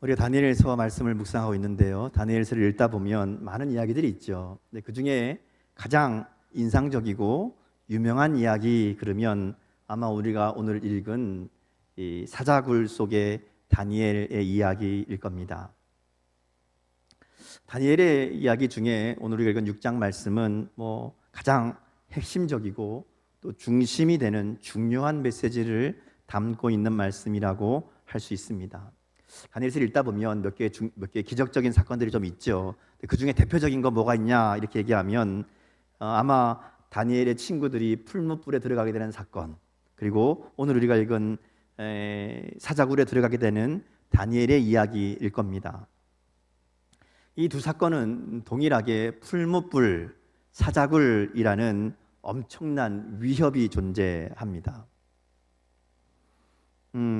우리가 다니엘서 말씀을 묵상하고 있는데요. 다니엘서를 읽다 보면 많은 이야기들이 있죠. 근데 그 중에 가장 인상적이고 유명한 이야기 그러면 아마 우리가 오늘 읽은 이 사자굴 속의 다니엘의 이야기일 겁니다. 다니엘의 이야기 중에 오늘 우리가 읽은 6장 말씀은 가장 핵심적이고 또 중심이 되는 중요한 메시지를 담고 있는 말씀이라고 할 수 있습니다. 다니엘서를 읽다 보면 몇 개 기적적인 사건들이 좀 있죠. 그 중에 대표적인 거 뭐가 있냐 이렇게 얘기하면 아마 다니엘의 친구들이 풀무불에 들어가게 되는 사건, 그리고 오늘 우리가 읽은 사자굴에 들어가게 되는 다니엘의 이야기일 겁니다. 이 두 사건은 동일하게 풀무불, 사자굴이라는 엄청난 위협이 존재합니다.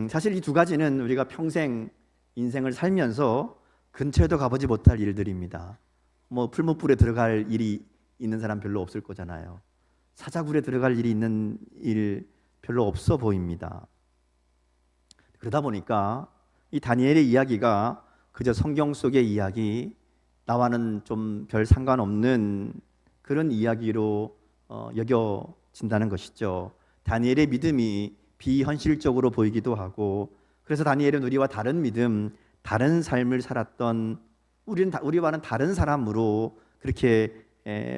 사실 이 두 가지는 우리가 평생 인생을 살면서 근처에도 가보지 못할 일들입니다. 풀무불에 들어갈 일이 있는 사람 별로 없을 거잖아요. 사자굴에 들어갈 일이 있는 일 별로 없어 보입니다. 그러다 보니까 이 다니엘의 이야기가 그저 성경 속의 이야기, 나와는 좀 별 상관없는 그런 이야기로 여겨진다는 것이죠. 다니엘의 믿음이 비현실적으로 보이기도 하고, 그래서 다니엘은 우리와 다른 믿음, 다른 삶을 살았던 우리와는 다른 사람으로 그렇게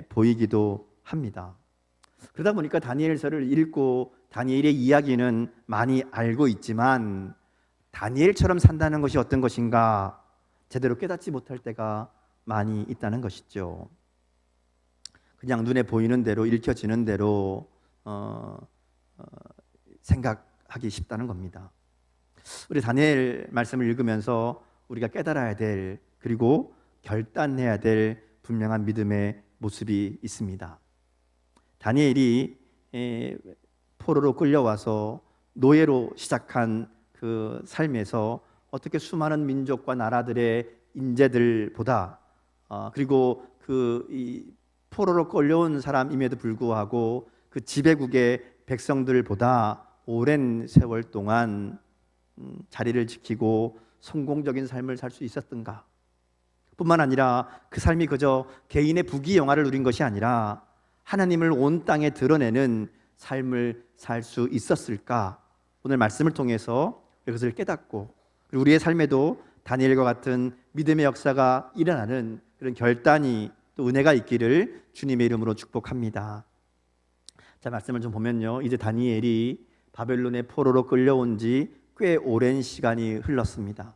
보이기도 합니다. 그러다 보니까 다니엘서를 읽고 다니엘의 이야기는 많이 알고 있지만 다니엘처럼 산다는 것이 어떤 것인가 제대로 깨닫지 못할 때가 많이 있다는 것이죠. 그냥 눈에 보이는 대로 읽혀지는 대로 생각하기 쉽다는 겁니다. 우리 다니엘 말씀을 읽으면서 우리가 깨달아야 될, 그리고 결단해야 될 분명한 믿음의 모습이 있습니다. 다니엘이 포로로 끌려와서 노예로 시작한 그 삶에서 어떻게 수많은 민족과 나라들의 인재들보다 그리고 이 포로로 끌려온 사람임에도 불구하고 그 지배국의 백성들보다 오랜 세월 동안 자리를 지키고 성공적인 삶을 살 수 있었던가? 뿐만 아니라 그 삶이 그저 개인의 부귀영화를 누린 것이 아니라 하나님을 온 땅에 드러내는 삶을 살 수 있었을까? 오늘 말씀을 통해서 이것을 깨닫고, 그리고 우리의 삶에도 다니엘과 같은 믿음의 역사가 일어나는 그런 결단이 또 은혜가 있기를 주님의 이름으로 축복합니다. 자, 말씀을 좀 보면요, 이제 다니엘이 바벨론의 포로로 끌려온 지 꽤 오랜 시간이 흘렀습니다.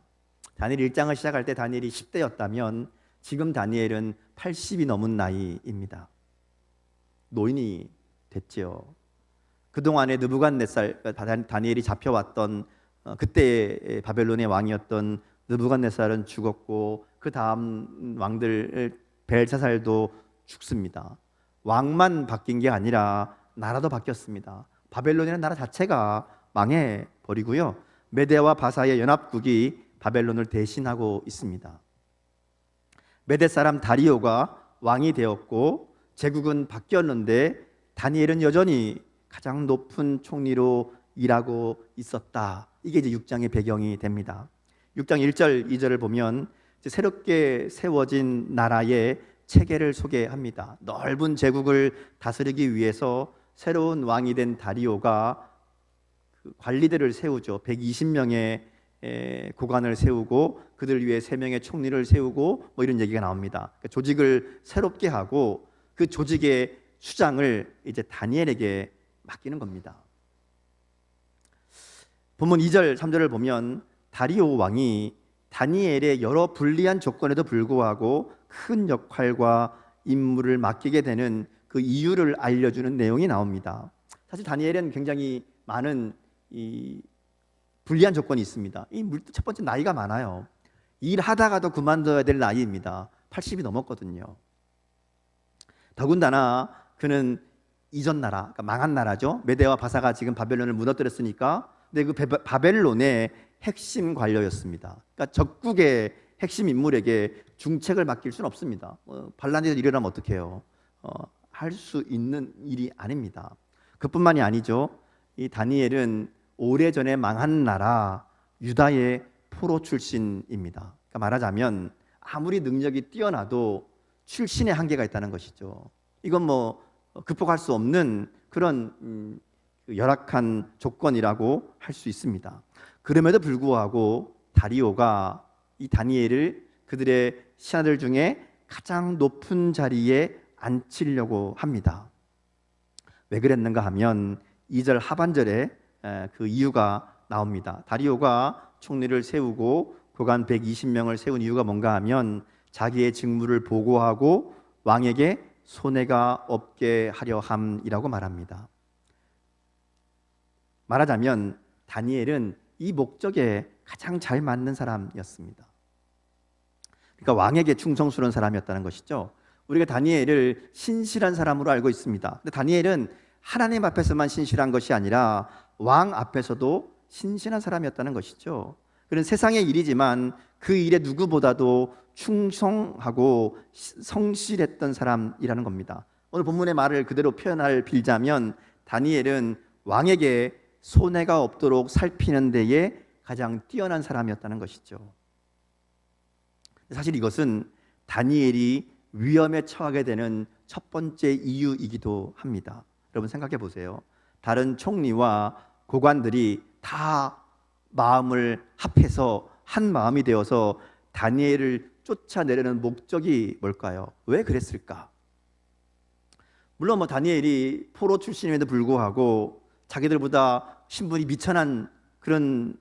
다니엘 1장을 시작할 때 다니엘이 10대였다면 지금 다니엘은 80이 넘은 나이입니다. 노인이 됐죠. 그동안에 느부갓네살, 다니엘이 잡혀왔던 그때의 바벨론의 왕이었던 느부갓네살은 죽었고, 그 다음 왕들 벨사살도 죽습니다. 왕만 바뀐 게 아니라 나라도 바뀌었습니다. 바벨론이라는 나라 자체가 망해버리고요, 메대와 바사의 연합국이 바벨론을 대신하고 있습니다. 메대 사람 다리오가 왕이 되었고 제국은 바뀌었는데 다니엘은 여전히 가장 높은 총리로 일하고 있었다. 이게 이제 6장의 배경이 됩니다. 6장 1절 2절을 보면 이제 새롭게 세워진 나라의 체계를 소개합니다. 넓은 제국을 다스리기 위해서 새로운 왕이 된 다리오가 관리들을 세우죠. 120명의 고관을 세우고 그들 위에 3명의 총리를 세우고 이런 얘기가 나옵니다. 그러니까 조직을 새롭게 하고 그 조직의 수장을 이제 다니엘에게 맡기는 겁니다. 본문 2절 3절을 보면 다리오 왕이 다니엘의 여러 불리한 조건에도 불구하고 큰 역할과 임무를 맡기게 되는 그 이유를 알려주는 내용이 나옵니다. 사실 다니엘은 굉장히 많은 이 불리한 조건이 있습니다. 첫 번째, 나이가 많아요. 일하다가도 그만둬야 될 나이입니다. 80이 넘었거든요. 더군다나 그는 이전 나라, 그러니까 망한 나라죠. 메대와 바사가 지금 바벨론을 무너뜨렸으니까, 근데 그 바벨론의 핵심 관료였습니다. 그러니까 적국의 핵심 인물에게 중책을 맡길 수는 없습니다. 반란이 일어나면 어떡해요? 할 수 있는 일이 아닙니다. 그뿐만이 아니죠. 이 다니엘은 오래전에 망한 나라 유다의 포로 출신입니다. 그러니까 말하자면 아무리 능력이 뛰어나도 출신의 한계가 있다는 것이죠. 이건 뭐 극복할 수 없는 그런 열악한 조건이라고 할 수 있습니다. 그럼에도 불구하고 다리오가 이 다니엘을 그들의 신하들 중에 가장 높은 자리에 앉히려고 합니다. 왜 그랬는가 하면 2절 하반절에 그 이유가 나옵니다. 다리오가 총리를 세우고 고관 120명을 세운 이유가 뭔가 하면 자기의 직무를 보고하고 왕에게 손해가 없게 하려 함이라고 말합니다. 말하자면 다니엘은 이 목적에 가장 잘 맞는 사람이었습니다. 그러니까 왕에게 충성스러운 사람이었다는 것이죠. 우리가 다니엘을 신실한 사람으로 알고 있습니다. 근데 다니엘은 하나님 앞에서만 신실한 것이 아니라 왕 앞에서도 신실한 사람이었다는 것이죠. 그런 세상의 일이지만 그 일에 누구보다도 충성하고 성실했던 사람이라는 겁니다. 오늘 본문의 말을 그대로 표현할 빌자면 다니엘은 왕에게 손해가 없도록 살피는 데에 가장 뛰어난 사람이었다는 것이죠. 사실 이것은 다니엘이 위험에 처하게 되는 첫 번째 이유이기도 합니다. 여러분 생각해 보세요. 다른 총리와 고관들이 다 마음을 합해서 한 마음이 되어서 다니엘을 쫓아내려는 목적이 뭘까요? 왜 그랬을까? 물론 뭐 다니엘이 포로 출신임에도 불구하고 자기들보다 신분이 미천한 그런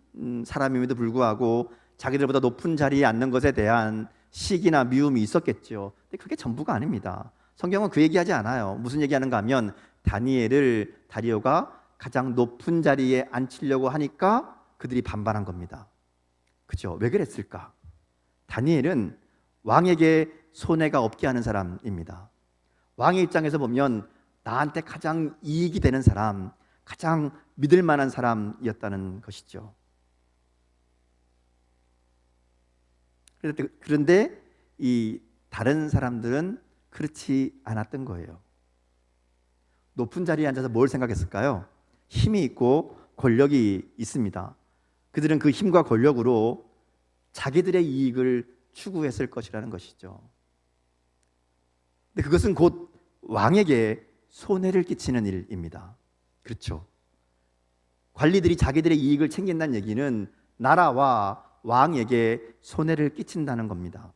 사람임에도 불구하고 자기들보다 높은 자리에 앉는 것에 대한 시기나 미움이 있었겠죠. 근데 그게 전부가 아닙니다. 성경은 그 얘기하지 않아요. 무슨 얘기하는가 하면 다니엘을 다리오가 가장 높은 자리에 앉히려고 하니까 그들이 반발한 겁니다. 그죠? 왜 그랬을까? 다니엘은 왕에게 손해가 없게 하는 사람입니다. 왕의 입장에서 보면 나한테 가장 이익이 되는 사람, 가장 믿을 만한 사람이었다는 것이죠. 그런데 이 다른 사람들은 그렇지 않았던 거예요. 높은 자리에 앉아서 뭘 생각했을까요? 힘이 있고 권력이 있습니다. 그들은 그 힘과 권력으로 자기들의 이익을 추구했을 것이라는 것이죠. 근데 그것은 곧 왕에게 손해를 끼치는 일입니다. 그렇죠. 관리들이 자기들의 이익을 챙긴다는 얘기는 나라와 왕에게 손해를 끼친다는 겁니다.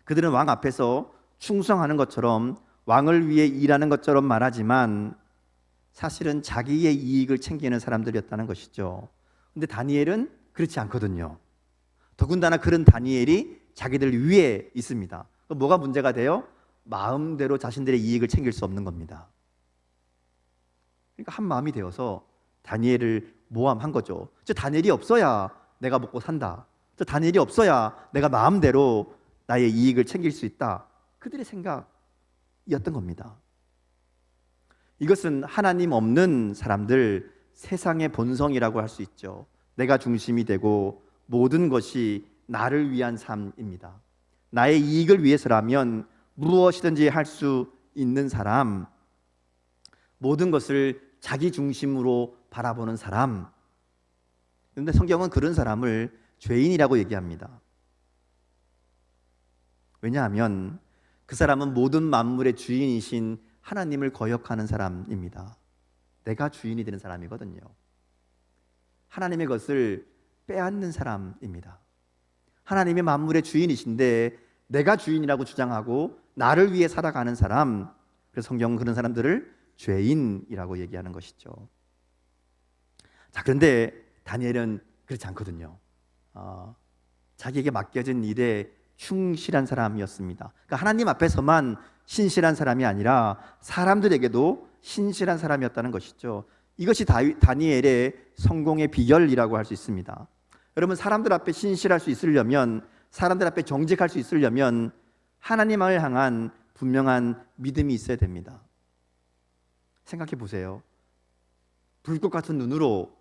그들은 왕 앞에서 충성하는 것처럼 왕을 위해 일하는 것처럼 말하지만 사실은 자기의 이익을 챙기는 사람들이었다는 것이죠. 근데 다니엘은 그렇지 않거든요. 더군다나 그런 다니엘이 자기들 위에 있습니다. 뭐가 문제가 돼요? 마음대로 자신들의 이익을 챙길 수 없는 겁니다. 그러니까 한 마음이 되어서 다니엘을 모함한 거죠. 저 다니엘이 없어야 내가 먹고 산다. 저 다니엘이 없어야 내가 마음대로 나의 이익을 챙길 수 있다. 그들의 생각이었던 겁니다. 이것은 하나님 없는 사람들 세상의 본성이라고 할 수 있죠. 내가 중심이 되고 모든 것이 나를 위한 삶입니다. 나의 이익을 위해서라면 무엇이든지 할 수 있는 사람, 모든 것을 자기 중심으로 바라보는 사람. 그런데 성경은 그런 사람을 죄인이라고 얘기합니다. 왜냐하면 그 사람은 모든 만물의 주인이신 하나님을 거역하는 사람입니다. 내가 주인이 되는 사람이거든요. 하나님의 것을 빼앗는 사람입니다. 하나님의 만물의 주인이신데 내가 주인이라고 주장하고 나를 위해 살아가는 사람, 그래서 성경은 그런 사람들을 죄인이라고 얘기하는 것이죠. 자, 그런데 다니엘은 그렇지 않거든요. 자기에게 맡겨진 일에 충실한 사람이었습니다. 그러니까 하나님 앞에서만 신실한 사람이 아니라 사람들에게도 신실한 사람이었다는 것이죠. 이것이 다니엘의 성공의 비결이라고 할 수 있습니다. 여러분, 사람들 앞에 신실할 수 있으려면, 사람들 앞에 정직할 수 있으려면 하나님을 향한 분명한 믿음이 있어야 됩니다. 생각해 보세요. 불꽃 같은 눈으로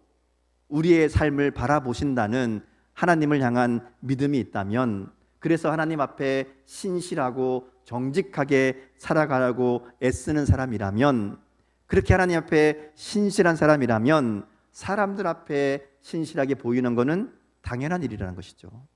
우리의 삶을 바라보신다는 하나님을 향한 믿음이 있다면, 그래서 하나님 앞에 신실하고 정직하게 살아가려고 애쓰는 사람이라면, 그렇게 하나님 앞에 신실한 사람이라면 사람들 앞에 신실하게 보이는 것은 당연한 일이라는 것이죠.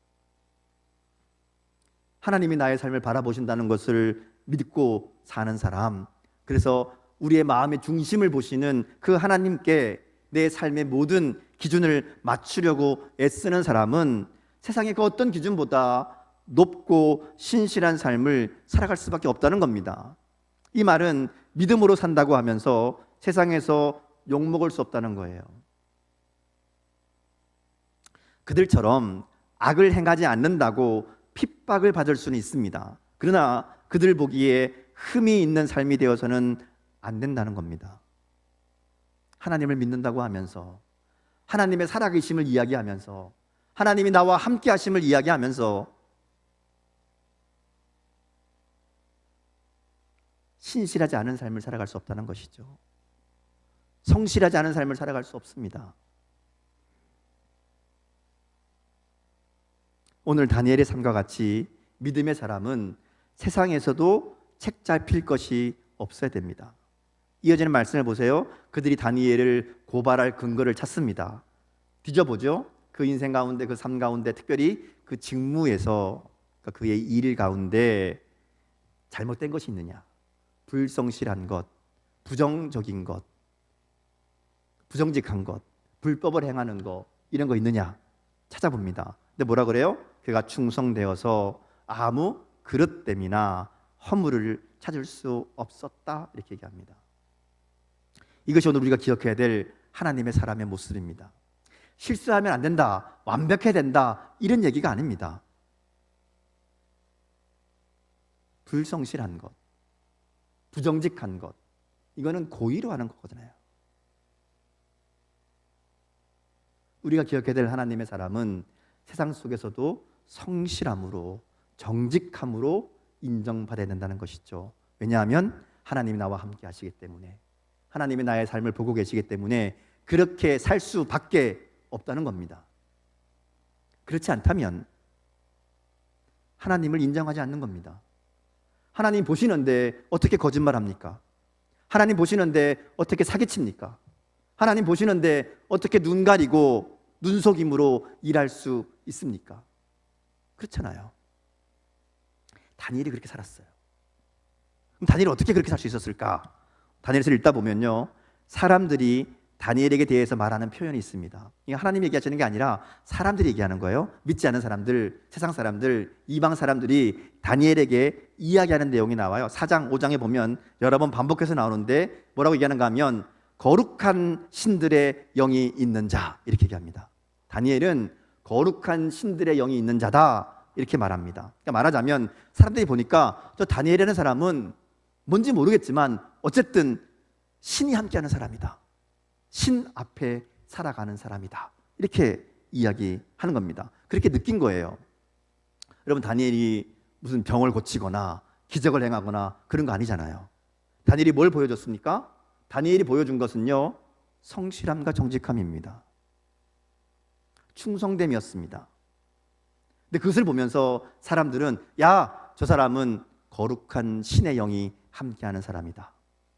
하나님이 나의 삶을 바라보신다는 것을 믿고 사는 사람, 그래서 우리의 마음의 중심을 보시는 그 하나님께 내 삶의 모든 기준을 맞추려고 애쓰는 사람은 세상의 그 어떤 기준보다 높고 신실한 삶을 살아갈 수밖에 없다는 겁니다. 이 말은 믿음으로 산다고 하면서 세상에서 욕먹을 수 없다는 거예요. 그들처럼 악을 행하지 않는다고 핍박을 받을 수는 있습니다. 그러나 그들 보기에 흠이 있는 삶이 되어서는 안 된다는 겁니다. 하나님을 믿는다고 하면서, 하나님의 살아계심을 이야기하면서, 하나님이 나와 함께 하심을 이야기하면서 신실하지 않은 삶을 살아갈 수 없다는 것이죠. 성실하지 않은 삶을 살아갈 수 없습니다. 오늘 다니엘의 삶과 같이 믿음의 사람은 세상에서도 책 잡힐 것이 없어야 됩니다. 이어지는 말씀을 보세요. 그들이 다니엘을 고발할 근거를 찾습니다. 뒤져보죠. 그 인생 가운데, 그 삶 가운데, 특별히 그 직무에서, 그러니까 그의 일 가운데 잘못된 것이 있느냐, 불성실한 것, 부정적인 것, 부정직한 것, 불법을 행하는 것, 이런 거 있느냐 찾아봅니다. 근데 뭐라 그래요? 그가 충성되어서 아무 그릇됨이나 허물을 찾을 수 없었다, 이렇게 얘기합니다. 이것이 오늘 우리가 기억해야 될 하나님의 사람의 모습입니다. 실수하면 안 된다, 완벽해야 된다, 이런 얘기가 아닙니다. 불성실한 것, 부정직한 것, 이거는 고의로 하는 거거든요. 우리가 기억해야 될 하나님의 사람은 세상 속에서도 성실함으로, 정직함으로 인정받아야 된다는 것이죠. 왜냐하면 하나님이 나와 함께 하시기 때문에, 하나님이 나의 삶을 보고 계시기 때문에 그렇게 살 수밖에 없다는 겁니다. 그렇지 않다면 하나님을 인정하지 않는 겁니다. 하나님 보시는데 어떻게 거짓말합니까? 하나님 보시는데 어떻게 사기칩니까? 하나님 보시는데 어떻게 눈 가리고 눈속임으로 일할 수 있습니까? 그렇잖아요. 다니엘이 그렇게 살았어요. 그럼 다니엘이 어떻게 그렇게 살 수 있었을까? 다니엘서 읽다 보면요, 사람들이 다니엘에게 대해서 말하는 표현이 있습니다. 이게 하나님이 얘기하시는 게 아니라 사람들이 얘기하는 거예요. 믿지 않는 사람들, 세상 사람들, 이방 사람들이 다니엘에게 이야기하는 내용이 나와요. 4장, 5장에 보면 여러 번 반복해서 나오는데 뭐라고 얘기하는가 하면 거룩한 신들의 영이 있는 자, 이렇게 얘기합니다. 다니엘은 거룩한 신들의 영이 있는 자다, 이렇게 말합니다. 그러니까 말하자면 사람들이 보니까 저 다니엘이라는 사람은 뭔지 모르겠지만 어쨌든 신이 함께하는 사람이다, 신 앞에 살아가는 사람이다, 이렇게 이야기하는 겁니다. 그렇게 느낀 거예요. 여러분, 다니엘이 무슨 병을 고치거나 기적을 행하거나 그런 거 아니잖아요. 다니엘이 뭘 보여줬습니까? 다니엘이 보여준 것은요, 성실함과 정직함입니다. 충성됨이었습니다. 근데 그것을 보면서 사람들은 야, 저 사람은 거룩한 신의 영이 함께하는 사람이다,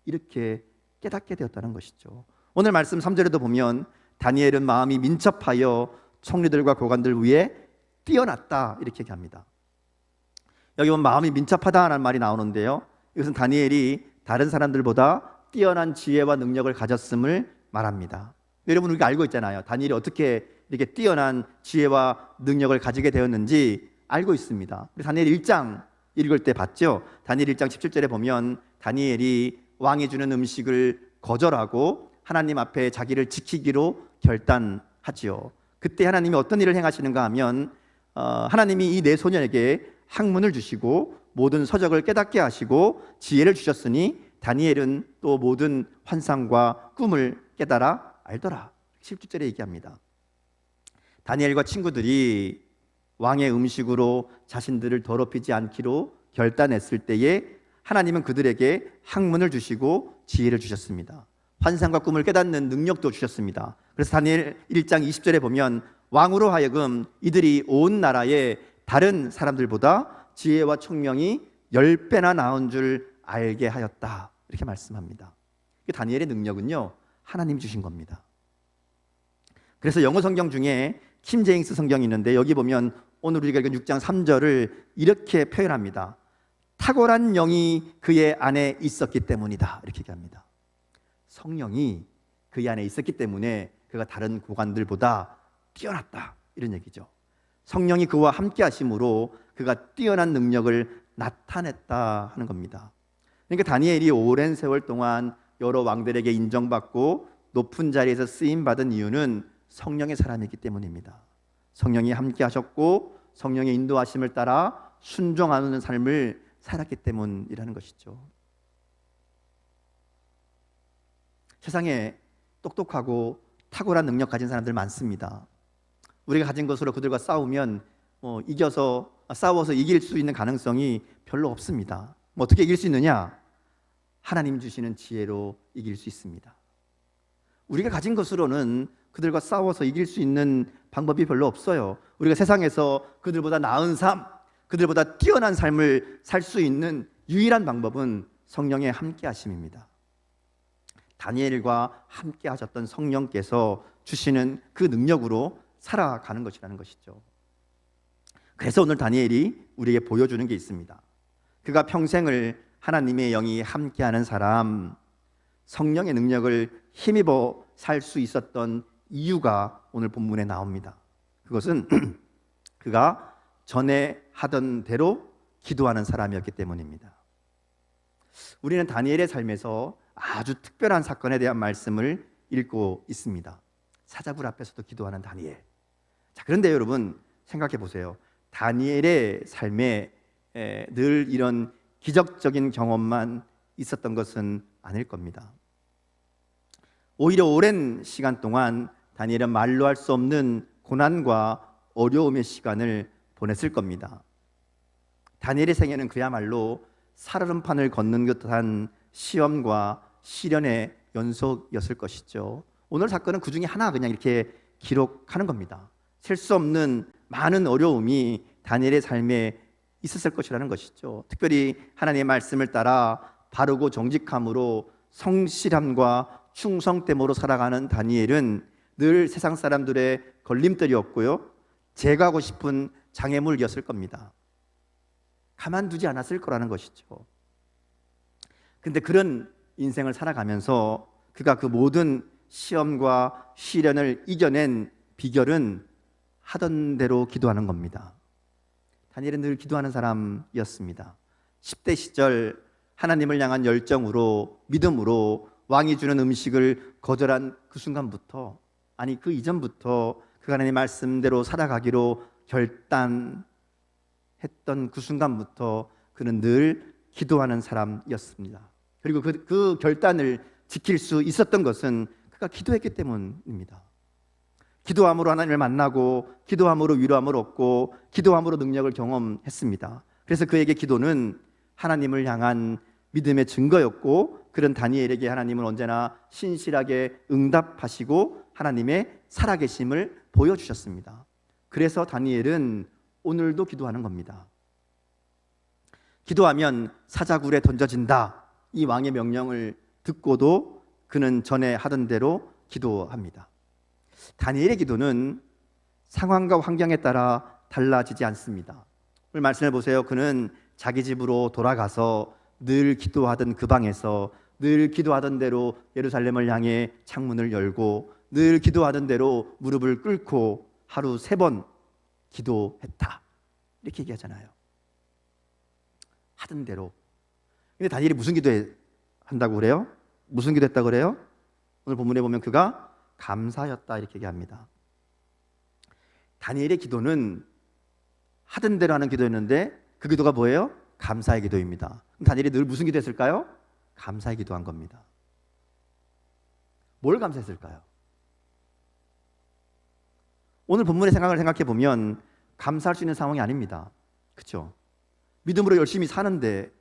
이렇게 깨닫게 되었다는 것이죠. 오늘 말씀 3절에도 보면 다니엘은 마음이 민첩하여 총리들과 고관들 위에 뛰어났다, 이렇게 얘기합니다. 여기 보면 마음이 민첩하다는 말이 나오는데요, 이것은 다니엘이 다른 사람들보다 뛰어난 지혜와 능력을 가졌음을 말합니다. 여러분, 우리가 알고 있잖아요. 다니엘이 어떻게 이렇게 뛰어난 지혜와 능력을 가지게 되었는지 알고 있습니다. 다니엘 1장 읽을 때 봤죠. 다니엘 1장 17절에 보면 다니엘이 왕이 주는 음식을 거절하고 하나님 앞에 자기를 지키기로 결단하지요. 그때 하나님이 어떤 일을 행하시는가 하면 하나님이 이 네 소년에게 학문을 주시고 모든 서적을 깨닫게 하시고 지혜를 주셨으니 다니엘은 또 모든 환상과 꿈을 깨달아 알더라, 17절에 얘기합니다. 다니엘과 친구들이 왕의 음식으로 자신들을 더럽히지 않기로 결단했을 때에 하나님은 그들에게 학문을 주시고 지혜를 주셨습니다. 환상과 꿈을 깨닫는 능력도 주셨습니다. 그래서 다니엘 1장 20절에 보면 왕으로 하여금 이들이 온 나라의 다른 사람들보다 지혜와 총명이 10배나 나은 줄 알게 하였다, 이렇게 말씀합니다. 다니엘의 능력은요, 하나님 주신 겁니다. 그래서 영어 성경 중에 킴제임스 성경이 있는데 여기 보면 오늘 우리가 읽은 6장 3절을 이렇게 표현합니다. 탁월한 영이 그의 안에 있었기 때문이다, 이렇게 얘기합니다. 성령이 그의 안에 있었기 때문에 그가 다른 고관들보다 뛰어났다, 이런 얘기죠. 성령이 그와 함께 하심으로 그가 뛰어난 능력을 나타냈다 하는 겁니다. 그러니까 다니엘이 오랜 세월 동안 여러 왕들에게 인정받고 높은 자리에서 쓰임받은 이유는 성령의 사람이기 때문입니다. 성령이 함께 하셨고 성령의 인도하심을 따라 순종하는 삶을 살았기 때문이라는 것이죠. 세상에 똑똑하고 탁월한 능력 가진 사람들 많습니다. 우리가 가진 것으로 그들과 싸우면 싸워서 이길 수 있는 가능성이 별로 없습니다. 어떻게 이길 수 있느냐? 하나님 주시는 지혜로 이길 수 있습니다. 우리가 가진 것으로는 그들과 싸워서 이길 수 있는 방법이 별로 없어요. 우리가 세상에서 그들보다 나은 삶, 그들보다 뛰어난 삶을 살 수 있는 유일한 방법은 성령의 함께 하심입니다. 다니엘과 함께 하셨던 성령께서 주시는 그 능력으로 살아가는 것이라는 것이죠. 그래서 오늘 다니엘이 우리에게 보여주는 게 있습니다. 그가 평생을 하나님의 영이 함께하는 사람, 성령의 능력을 힘입어 살 수 있었던 이유가 오늘 본문에 나옵니다. 그것은 그가 전에 하던 대로 기도하는 사람이었기 때문입니다. 우리는 다니엘의 삶에서 아주 특별한 사건에 대한 말씀을 읽고 있습니다. 사자굴 앞에서도 기도하는 다니엘. 자, 그런데 여러분 생각해 보세요. 다니엘의 삶에 늘 이런 기적적인 경험만 있었던 것은 아닐 겁니다. 오히려 오랜 시간 동안 다니엘은 말로 할 수 없는 고난과 어려움의 시간을 보냈을 겁니다. 다니엘의 생애는 그야말로 살얼음판을 걷는 듯한 시험과 시련의 연속이었을 것이죠. 오늘 사건은 그 중에 하나 그냥 이렇게 기록하는 겁니다. 셀 수 없는 많은 어려움이 다니엘의 삶에 있었을 것이라는 것이죠. 특별히 하나님의 말씀을 따라 바르고 정직함으로 성실함과 충성됨으로 살아가는 다니엘은 늘 세상 사람들의 걸림돌이었고요, 제거하고 싶은 장애물이었을 겁니다. 가만두지 않았을 거라는 것이죠. 그런데 그런 인생을 살아가면서 그가 그 모든 시험과 시련을 이겨낸 비결은 하던 대로 기도하는 겁니다. 다니엘은 늘 기도하는 사람이었습니다. 10대 시절 하나님을 향한 열정으로, 믿음으로 왕이 주는 음식을 거절한 그 순간부터, 아니 그 이전부터 그 하나님의 말씀대로 살아가기로 결단했던 그 순간부터 그는 늘 기도하는 사람이었습니다. 그리고 그 결단을 지킬 수 있었던 것은 그가 기도했기 때문입니다. 기도함으로 하나님을 만나고, 기도함으로 위로함을 얻고, 기도함으로 능력을 경험했습니다. 그래서 그에게 기도는 하나님을 향한 믿음의 증거였고, 그런 다니엘에게 하나님은 언제나 신실하게 응답하시고 하나님의 살아계심을 보여주셨습니다. 그래서 다니엘은 오늘도 기도하는 겁니다. 기도하면 사자굴에 던져진다, 이 왕의 명령을 듣고도 그는 전에 하던 대로 기도합니다. 다니엘의 기도는 상황과 환경에 따라 달라지지 않습니다. 오늘 말씀을 보세요. 그는 자기 집으로 돌아가서 늘 기도하던 그 방에서 늘 기도하던 대로 예루살렘을 향해 창문을 열고 늘 기도하던 대로 무릎을 꿇고 하루 3번 기도했다, 이렇게 얘기하잖아요. 하던 대로. 근데 다니엘이 무슨 기도한다고 그래요? 무슨 기도했다고 그래요? 오늘 본문에 보면 그가 감사였다, 이렇게 얘기합니다. 다니엘의 기도는 하던 대로 하는 기도였는데 그 기도가 뭐예요? 감사의 기도입니다. 그럼 다니엘이 늘 무슨 기도했을까요? 감사의 기도한 겁니다. 뭘 감사했을까요? 오늘 본문의 생각을 생각해 보면 감사할 수 있는 상황이 아닙니다. 그렇죠? 믿음으로 열심히 사는데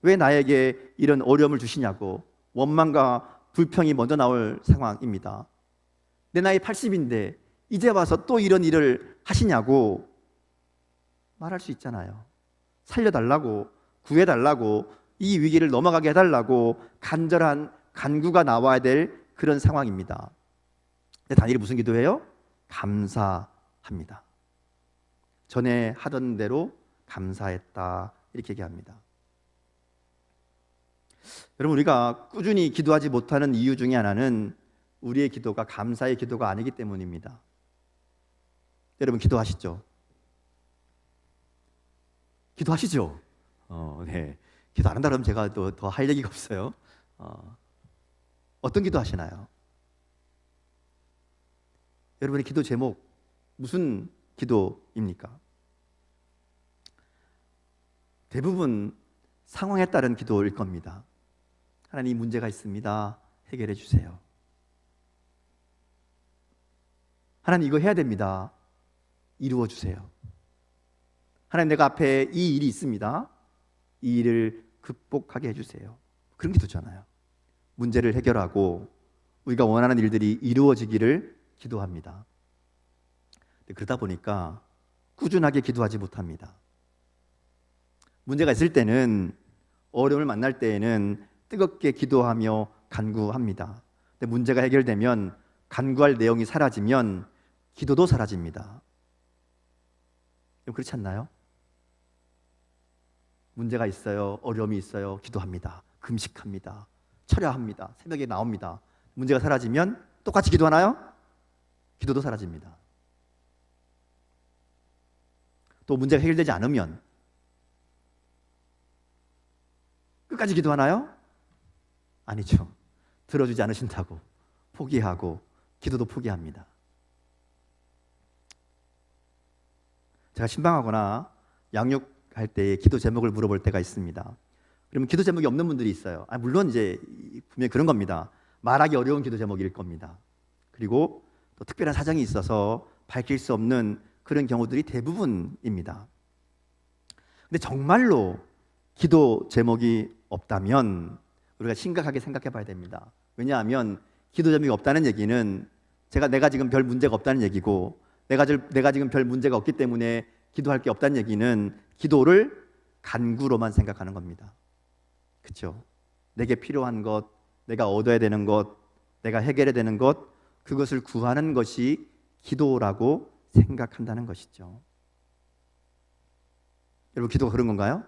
왜 나에게 이런 어려움을 주시냐고 원망과 불평이 먼저 나올 상황입니다. 내 나이 80인데 이제 와서 또 이런 일을 하시냐고 말할 수 있잖아요. 살려달라고, 구해달라고, 이 위기를 넘어가게 해달라고 간절한 간구가 나와야 될 그런 상황입니다. 근데 다니엘이 무슨 기도해요? 감사합니다. 전에 하던 대로 감사했다 이렇게 얘기합니다. 여러분, 우리가 꾸준히 기도하지 못하는 이유 중에 하나는 우리의 기도가 감사의 기도가 아니기 때문입니다. 여러분, 기도하시죠? 기도하시죠? 네. 기도 안 한다 그러면 제가 또 더 할 얘기가 없어요. 어떤 기도 하시나요? 여러분의 기도 제목 무슨 기도입니까? 대부분 상황에 따른 기도일 겁니다. 하나님, 문제가 있습니다. 해결해 주세요. 하나님, 이거 해야 됩니다. 이루어 주세요. 하나님, 내가 앞에 이 일이 있습니다. 이 일을 극복하게 해주세요. 그런 기도잖아요. 문제를 해결하고 우리가 원하는 일들이 이루어지기를 기도합니다. 그러다 보니까 꾸준하게 기도하지 못합니다. 문제가 있을 때는, 어려움을 만날 때에는 뜨겁게 기도하며 간구합니다. 근데 문제가 해결되면, 간구할 내용이 사라지면 기도도 사라집니다. 그렇지 않나요? 문제가 있어요. 어려움이 있어요. 기도합니다. 금식합니다. 철야합니다. 새벽에 나옵니다. 문제가 사라지면 똑같이 기도하나요? 기도도 사라집니다. 또 문제가 해결되지 않으면 끝까지 기도하나요? 아니죠. 들어주지 않으신다고 포기하고 기도도 포기합니다. 제가 신방하거나 양육할 때 기도 제목을 물어볼 때가 있습니다. 그러면 기도 제목이 없는 분들이 있어요. 물론 이제 분명히 그런 겁니다. 말하기 어려운 기도 제목일 겁니다. 그리고 또 특별한 사정이 있어서 밝힐 수 없는 그런 경우들이 대부분입니다. 근데 정말로 기도 제목이 없다면 우리가 심각하게 생각해 봐야 됩니다. 왜냐하면 기도 제목이 없다는 얘기는 내가 지금 별 문제가 없다는 얘기고, 내가 지금 별 문제가 없기 때문에 기도할 게 없다는 얘기는 기도를 간구로만 생각하는 겁니다. 그렇죠? 내게 필요한 것, 내가 얻어야 되는 것, 내가 해결해야 되는 것, 그것을 구하는 것이 기도라고 생각한다는 것이죠. 여러분, 기도가 그런 건가요?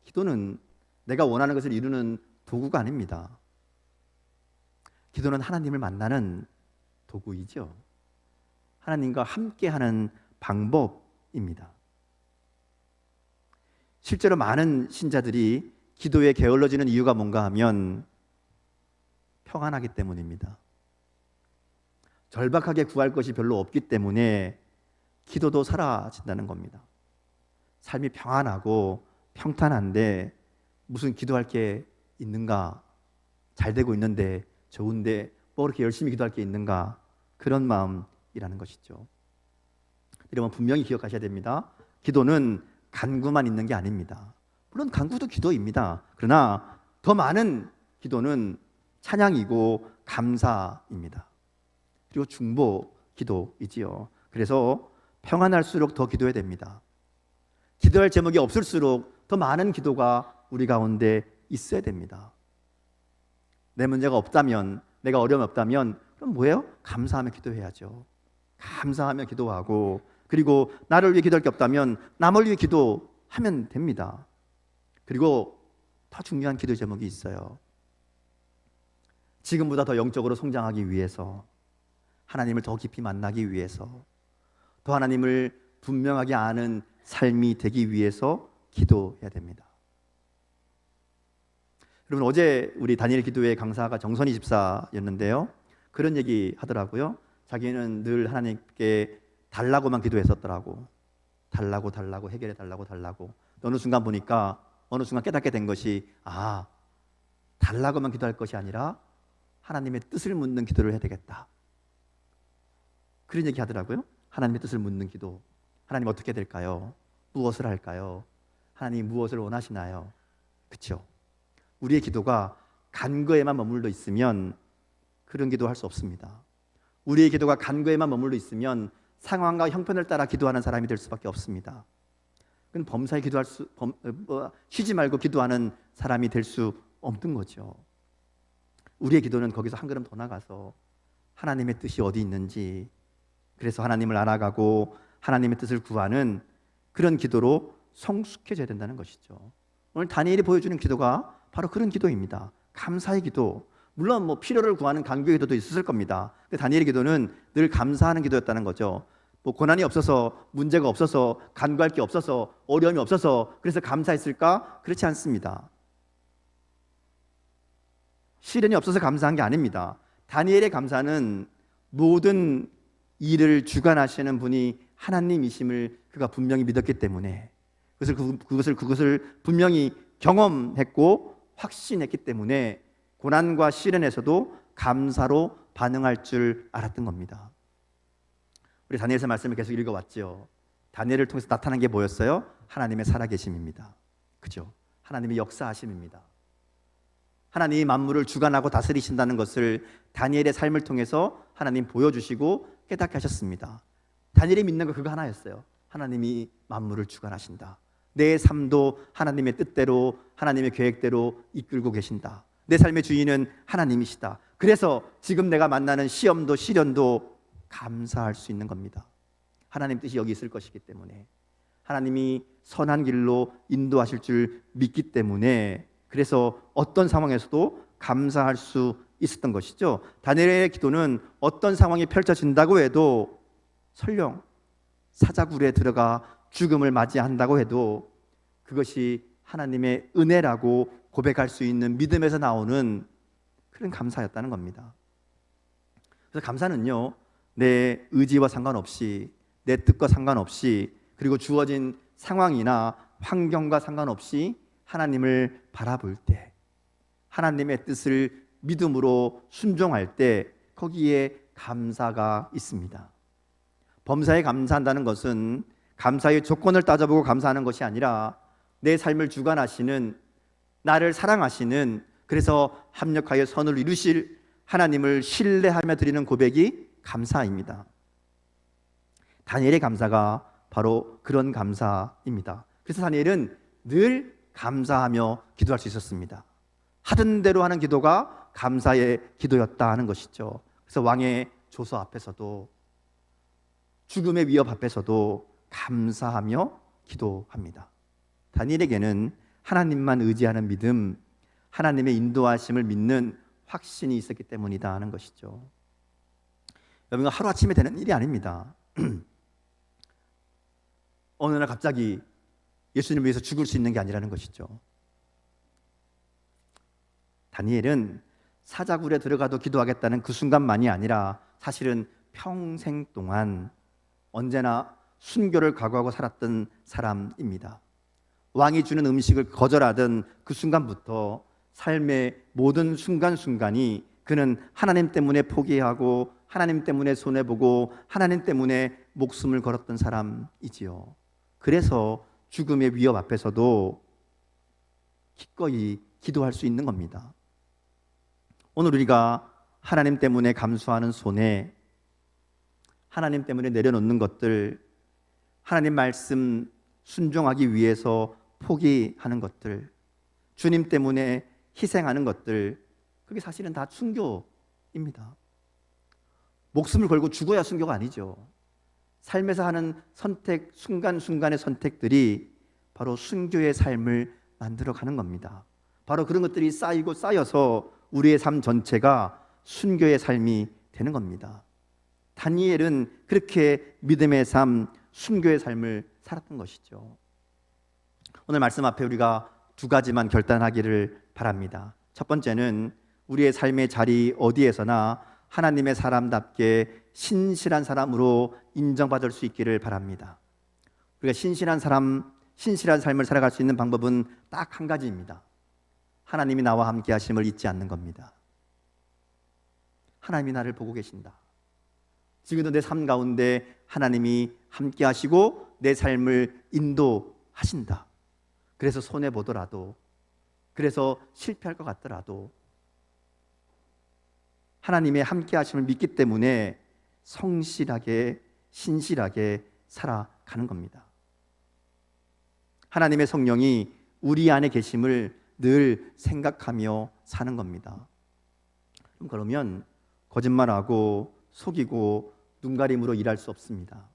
기도는 내가 원하는 것을 이루는 도구가 아닙니다. 기도는 하나님을 만나는 도구이죠. 하나님과 함께하는 방법입니다. 실제로 많은 신자들이 기도에 게을러지는 이유가 뭔가 하면 평안하기 때문입니다. 절박하게 구할 것이 별로 없기 때문에 기도도 사라진다는 겁니다. 삶이 평안하고 평탄한데 무슨 기도할 게 있는가? 잘 되고 있는데, 좋은데 뭐 그렇게 열심히 기도할 게 있는가? 그런 마음이라는 것이죠. 여러분, 분명히 기억하셔야 됩니다. 기도는 간구만 있는 게 아닙니다. 물론 간구도 기도입니다. 그러나 더 많은 기도는 찬양이고 감사입니다. 그리고 중보 기도이지요. 그래서 평안할수록 더 기도해야 됩니다. 기도할 제목이 없을수록 더 많은 기도가 우리 가운데 있어야 됩니다. 내 문제가 없다면, 내가 어려움이 없다면 그럼 뭐예요? 감사하며 기도해야죠. 감사하며 기도하고, 그리고 나를 위해 기도할 게 없다면 남을 위해 기도하면 됩니다. 그리고 더 중요한 기도 제목이 있어요. 지금보다 더 영적으로 성장하기 위해서, 하나님을 더 깊이 만나기 위해서, 더 하나님을 분명하게 아는 삶이 되기 위해서 기도해야 됩니다. 여러분, 어제 우리 다니엘 기도회 강사가 정선희 집사였는데요, 그런 얘기 하더라고요. 자기는 늘 하나님께 달라고만 기도했었더라고. 달라고 해결해 달라고. 어느 순간 보니까, 어느 순간 깨닫게 된 것이, 달라고만 기도할 것이 아니라 하나님의 뜻을 묻는 기도를 해야 되겠다. 그런 얘기 하더라고요. 하나님의 뜻을 묻는 기도. 하나님 어떻게 될까요? 무엇을 할까요? 하나님 무엇을 원하시나요? 그렇죠? 우리의 기도가 간구에만 머물러 있으면 그런 기도할 수 없습니다. 우리의 기도가 간구에만 머물러 있으면 상황과 형편을 따라 기도하는 사람이 될 수밖에 없습니다. 그건 범사에 쉬지 말고 기도하는 사람이 될 수 없는 거죠. 우리의 기도는 거기서 한 걸음 더 나가서 하나님의 뜻이 어디 있는지, 그래서 하나님을 알아가고 하나님의 뜻을 구하는 그런 기도로 성숙해져야 된다는 것이죠. 오늘 다니엘이 보여주는 기도가 바로 그런 기도입니다. 감사의 기도. 물론 뭐 필요를 구하는 간구의 기도도 있었을 겁니다. 근데 다니엘의 기도는 늘 감사하는 기도였다는 거죠. 뭐 고난이 없어서, 문제가 없어서, 간구할 게 없어서, 어려움이 없어서 그래서 감사했을까? 그렇지 않습니다. 시련이 없어서 감사한 게 아닙니다. 다니엘의 감사는 모든 일을 주관하시는 분이 하나님이심을 그가 분명히 믿었기 때문에, 그것을 분명히 경험했고 확신했기 때문에 고난과 시련에서도 감사로 반응할 줄 알았던 겁니다. 우리 다니엘서 말씀을 계속 읽어왔죠. 다니엘을 통해서 나타난 게 뭐였어요? 하나님의 살아계심입니다. 그죠? 하나님의 역사하심입니다. 하나님이 만물을 주관하고 다스리신다는 것을 다니엘의 삶을 통해서 하나님 보여주시고 깨닫게 하셨습니다. 다니엘이 믿는 거 그거 하나였어요. 하나님이 만물을 주관하신다. 내 삶도 하나님의 뜻대로, 하나님의 계획대로 이끌고 계신다. 내 삶의 주인은 하나님이시다. 그래서 지금 내가 만나는 시험도 시련도 감사할 수 있는 겁니다. 하나님 뜻이 여기 있을 것이기 때문에, 하나님이 선한 길로 인도하실 줄 믿기 때문에, 그래서 어떤 상황에서도 감사할 수 있었던 것이죠. 다니엘의 기도는 어떤 상황이 펼쳐진다고 해도, 설령 사자굴에 들어가 죽음을 맞이한다고 해도 그것이 하나님의 은혜라고 고백할 수 있는 믿음에서 나오는 그런 감사였다는 겁니다. 그래서 감사는요, 내 의지와 상관없이, 내 뜻과 상관없이, 그리고 주어진 상황이나 환경과 상관없이 하나님을 바라볼 때, 하나님의 뜻을 믿음으로 순종할 때 거기에 감사가 있습니다. 범사에 감사한다는 것은 감사의 조건을 따져보고 감사하는 것이 아니라 내 삶을 주관하시는, 나를 사랑하시는, 그래서 합력하여 선을 이루실 하나님을 신뢰하며 드리는 고백이 감사입니다. 다니엘의 감사가 바로 그런 감사입니다. 그래서 다니엘은 늘 감사하며 기도할 수 있었습니다. 하던 대로 하는 기도가 감사의 기도였다 하는 것이죠. 그래서 왕의 조서 앞에서도, 죽음의 위협 앞에서도 감사하며 기도합니다. 다니엘에게는 하나님만 의지하는 믿음, 하나님의 인도하심을 믿는 확신이 있었기 때문이다 하는 것이죠. 여러분, 하루아침에 되는 일이 아닙니다. 어느 날 갑자기 예수님을 위해서 죽을 수 있는 게 아니라는 것이죠. 다니엘은 사자굴에 들어가도 기도하겠다는 그 순간만이 아니라 사실은 평생 동안 언제나 순교를 각오하고 살았던 사람입니다. 왕이 주는 음식을 거절하던 그 순간부터 삶의 모든 순간순간이 그는 하나님 때문에 포기하고 하나님 때문에 손해보고 하나님 때문에 목숨을 걸었던 사람이지요. 그래서 죽음의 위협 앞에서도 기꺼이 기도할 수 있는 겁니다. 오늘 우리가 하나님 때문에 감수하는 손해, 하나님 때문에 내려놓는 것들, 하나님 말씀 순종하기 위해서 포기하는 것들, 주님 때문에 희생하는 것들, 그게 사실은 다 순교입니다. 목숨을 걸고 죽어야 순교가 아니죠. 삶에서 하는 선택, 순간순간의 선택들이 바로 순교의 삶을 만들어가는 겁니다. 바로 그런 것들이 쌓이고 쌓여서 우리의 삶 전체가 순교의 삶이 되는 겁니다. 다니엘은 그렇게 믿음의 삶, 순교의 삶을 살았던 것이죠. 오늘 말씀 앞에 우리가 두 가지만 결단하기를 바랍니다. 첫 번째는 우리의 삶의 자리 어디에서나 하나님의 사람답게 신실한 사람으로 인정받을 수 있기를 바랍니다. 우리가 신실한 삶을 살아갈 수 있는 방법은 딱 한 가지입니다. 하나님이 나와 함께 하심을 잊지 않는 겁니다. 하나님이 나를 보고 계신다. 지금도 내 삶 가운데 하나님이 함께 하시고 내 삶을 인도하신다. 그래서 손해보더라도, 그래서 실패할 것 같더라도 하나님의 함께 하심을 믿기 때문에 성실하게, 신실하게 살아가는 겁니다. 하나님의 성령이 우리 안에 계심을 늘 생각하며 사는 겁니다. 그러면 거짓말하고 속이고 눈가림으로 일할 수 없습니다.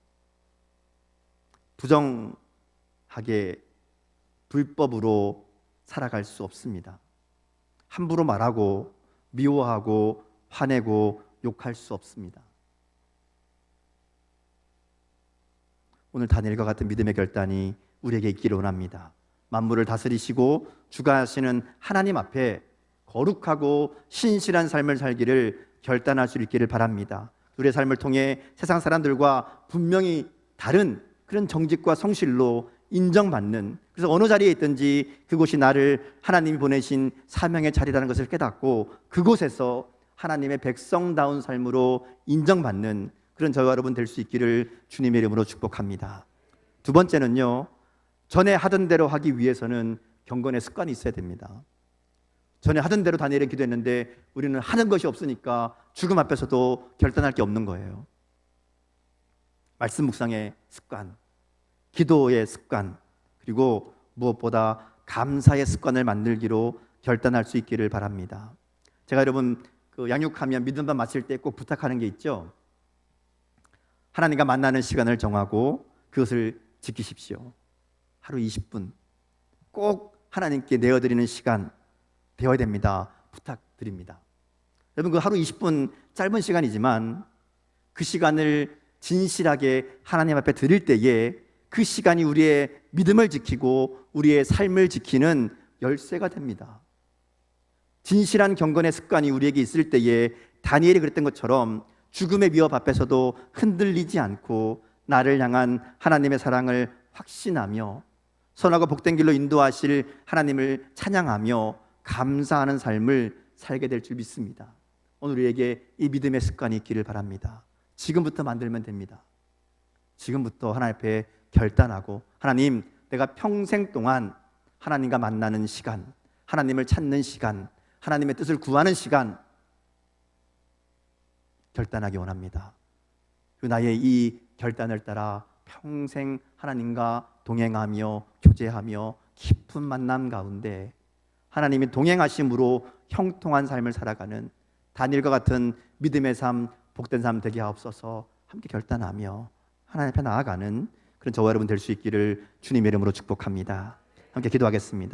부정하게 불법으로 살아갈 수 없습니다. 함부로 말하고 미워하고 화내고 욕할 수 없습니다. 오늘 다니엘과 같은 믿음의 결단이 우리에게 있기를 원합니다. 만물을 다스리시고 주관하시는 하나님 앞에 거룩하고 신실한 삶을 살기를 결단할 수 있기를 바랍니다. 우리의 삶을 통해 세상 사람들과 분명히 다른 그런 정직과 성실로 인정받는, 그래서 어느 자리에 있든지 그곳이 나를 하나님이 보내신 사명의 자리라는 것을 깨닫고 그곳에서 하나님의 백성다운 삶으로 인정받는 그런 저와 여러분 될 수 있기를 주님의 이름으로 축복합니다. 두 번째는요, 전에 하던 대로 하기 위해서는 경건의 습관이 있어야 됩니다. 전에 하던 대로 다니엘은 기도했는데 우리는 하는 것이 없으니까 죽음 앞에서도 결단할 게 없는 거예요. 말씀 묵상의 습관, 기도의 습관, 그리고 무엇보다 감사의 습관을 만들기로 결단할 수 있기를 바랍니다. 제가 여러분 양육하면 믿음밥 마칠 때 꼭 부탁하는 게 있죠. 하나님과 만나는 시간을 정하고 그것을 지키십시오. 하루 20분 꼭 하나님께 내어드리는 시간 되어야 됩니다. 부탁드립니다. 여러분 그 하루 20분 짧은 시간이지만 그 시간을 진실하게 하나님 앞에 드릴 때에 그 시간이 우리의 믿음을 지키고 우리의 삶을 지키는 열쇠가 됩니다. 진실한 경건의 습관이 우리에게 있을 때에 다니엘이 그랬던 것처럼 죽음의 위협 앞에서도 흔들리지 않고 나를 향한 하나님의 사랑을 확신하며 선하고 복된 길로 인도하실 하나님을 찬양하며 감사하는 삶을 살게 될 줄 믿습니다. 오늘 우리에게 이 믿음의 습관이 있기를 바랍니다. 지금부터 만들면 됩니다. 지금부터 하나님 앞에 결단하고 하나님, 내가 평생 동안 하나님과 만나는 시간, 하나님을 찾는 시간, 하나님의 뜻을 구하는 시간 결단하기 원합니다. 그 나의 이 결단을 따라 평생 하나님과 동행하며 교제하며 깊은 만남 가운데 하나님이 동행하심으로 형통한 삶을 살아가는 다니엘과 같은 믿음의 삶, 복된 삶 되게 하옵소서. 함께 결단하며 하나님 앞에 나아가는 그런 저와 여러분 될 수 있기를 주님의 이름으로 축복합니다. 함께 기도하겠습니다.